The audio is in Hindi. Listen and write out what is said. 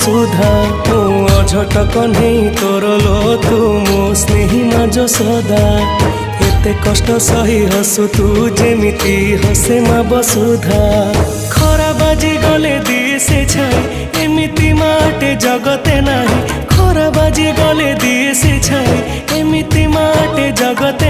सुधा मु अझट कन्हई तोर लो तू मो स्नेही मा यशोदा एते कष्ट सही हसु तू जेमिति हसे मा वसुधा खरा बाजी गले दिए से छाई एमिति माटे जगते नाही खरा बाजी गले दिए से छाई एमिति माटे जगते